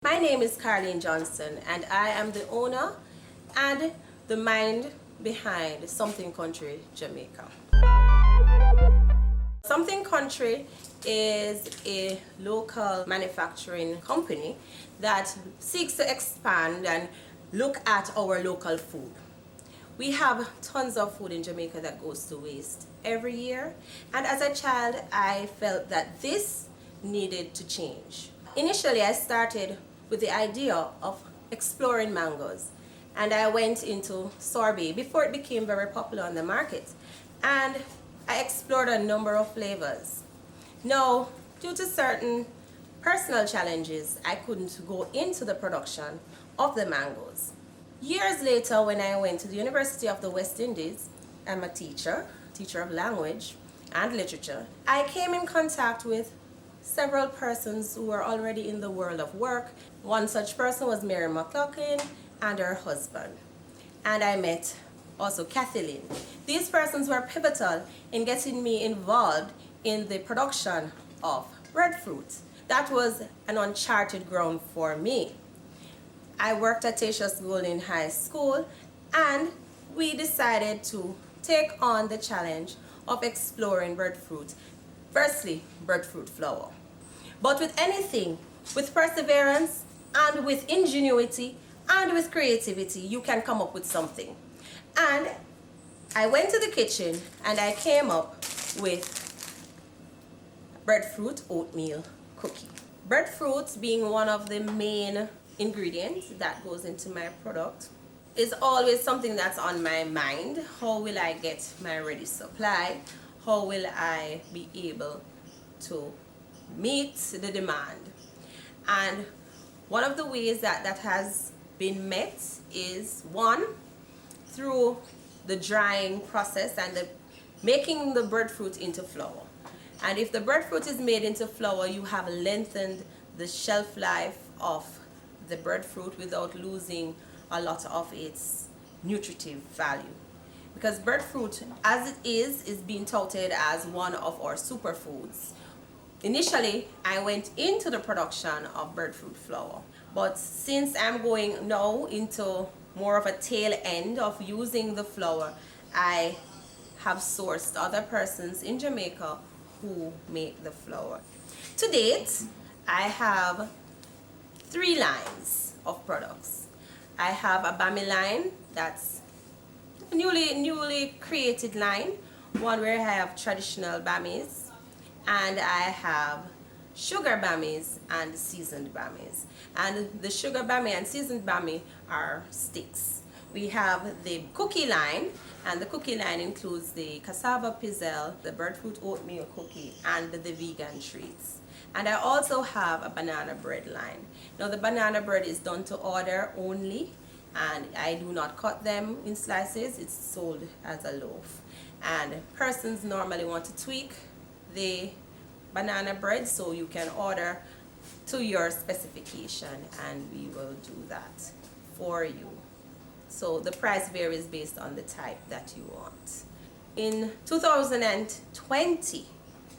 My name is Karlene Johnson and I am the owner and the mind behind Something Country Jamaica. Something Country is a local manufacturing company that seeks to expand and look at our local food. We have tons of food in Jamaica that goes to waste every year, and as a child I felt that this needed to change. Initially I started with the idea of exploring mangoes, and I went into sorbet before it became very popular on the market, and I explored a number of flavors. Now, due to certain personal challenges, I couldn't go into the production of the mangoes. Years later, when I went to the University of the West Indies, I'm a teacher of language and literature. I came in contact with several persons who were already in the world of work. One such person was Mary McLaughlin and her husband. And I met also Kathleen. These persons were pivotal in getting me involved in the production of Breadfruit. That was an uncharted ground for me. I worked at Tacius Golding High School, and we decided to take on the challenge of exploring breadfruit. Firstly, breadfruit flour. But with anything, with perseverance and with ingenuity and with creativity, you can come up with something. And I went to the kitchen and I came up with breadfruit oatmeal cookie. Breadfruit being one of the main ingredients that goes into my product is always something that's on my mind. How will I get my ready supply? How will I be able to meet the demand? And one of the ways that has been met is, one, through the drying process and the making the breadfruit into flour. And if the breadfruit is made into flour, you have lengthened the shelf life of the breadfruit without losing a lot of its nutritive value. Because breadfruit, as it is being touted as one of our superfoods. Initially, I went into the production of breadfruit flour, but since I'm going now into more of a tail end of using the flour, I have sourced other persons in Jamaica who make the flour. To date, I have 3 lines of products. I have a bami line, that's a newly created line, one where I have traditional bammies, and I have sugar bammies and seasoned bammies. And the sugar bammy and seasoned bammy are sticks. We have the cookie line, and the cookie line includes the cassava pizzelle, the breadfruit oatmeal cookie, and the vegan treats. And I also have a banana bread line. Now the banana bread is done to order only, and I do not cut them in slices. It's sold as a loaf. And persons normally want to tweak the banana bread, so you can order to your specification and we will do that for you. So the price varies based on the type that you want. In 2020,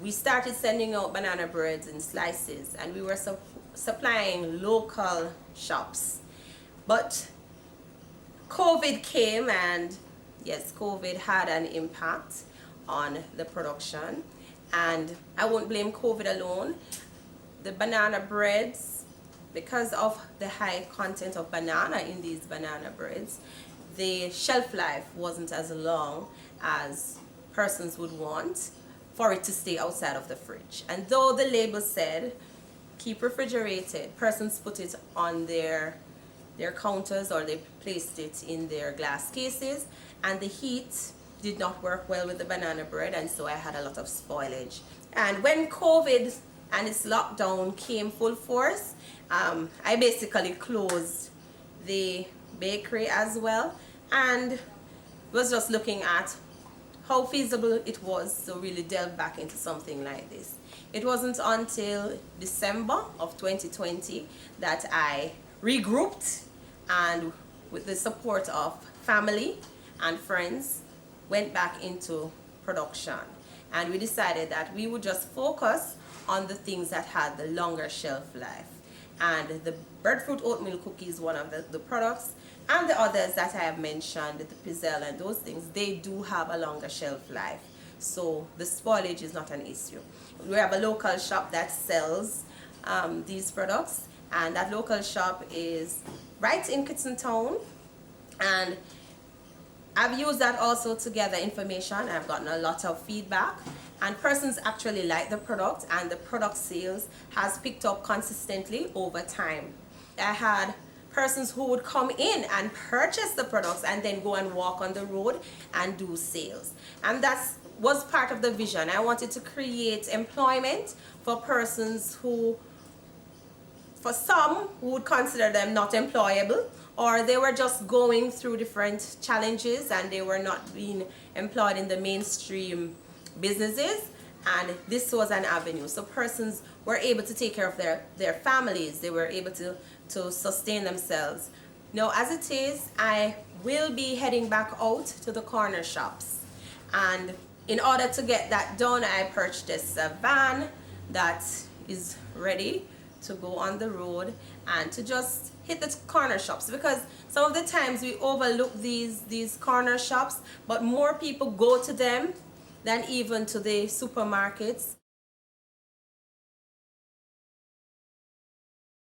we started sending out banana breads in slices, and we were supplying local shops. But COVID came, and yes, COVID had an impact on the production, and I won't blame COVID alone. The banana breads, because of the high content of banana in these banana breads, the shelf life wasn't as long as persons would want for it to stay outside of the fridge. And though the label said keep refrigerated, persons put it on their counters, or they placed it in their glass cases, and the heat did not work well with the banana bread, and so I had a lot of spoilage. And when COVID and its lockdown came full force, I basically closed the bakery as well, and was just looking at how feasible it was to really delve back into something like this. It wasn't until December of 2020 that I regrouped, and with the support of family and friends, went back into production. And we decided that we would just focus on the things that had the longer shelf life. and the breadfruit oatmeal cookie is one of the products, and the others that I have mentioned, the pizzelle and those things, they do have a longer shelf life, so the spoilage is not an issue. We have a local shop that sells these products, and that local shop is right in Kitson Town, and I've used that also to gather information. I've gotten a lot of feedback, and persons actually like the product, and the product sales has picked up consistently over time. I had persons who would come in and purchase the products and then go and walk on the road and do sales, and that was part of the vision. I wanted to create employment for persons who, for some, who would consider them not employable, or they were just going through different challenges and they were not being employed in the mainstream businesses, and this was an avenue. So persons were able to take care of their families, they were able to sustain themselves. Now, as it is, I will be heading back out to the corner shops, and in order to get that done, I purchased a van that is ready to go on the road and to just hit the corner shops, because some of the times we overlook these corner shops, but more people go to them than even to the supermarkets.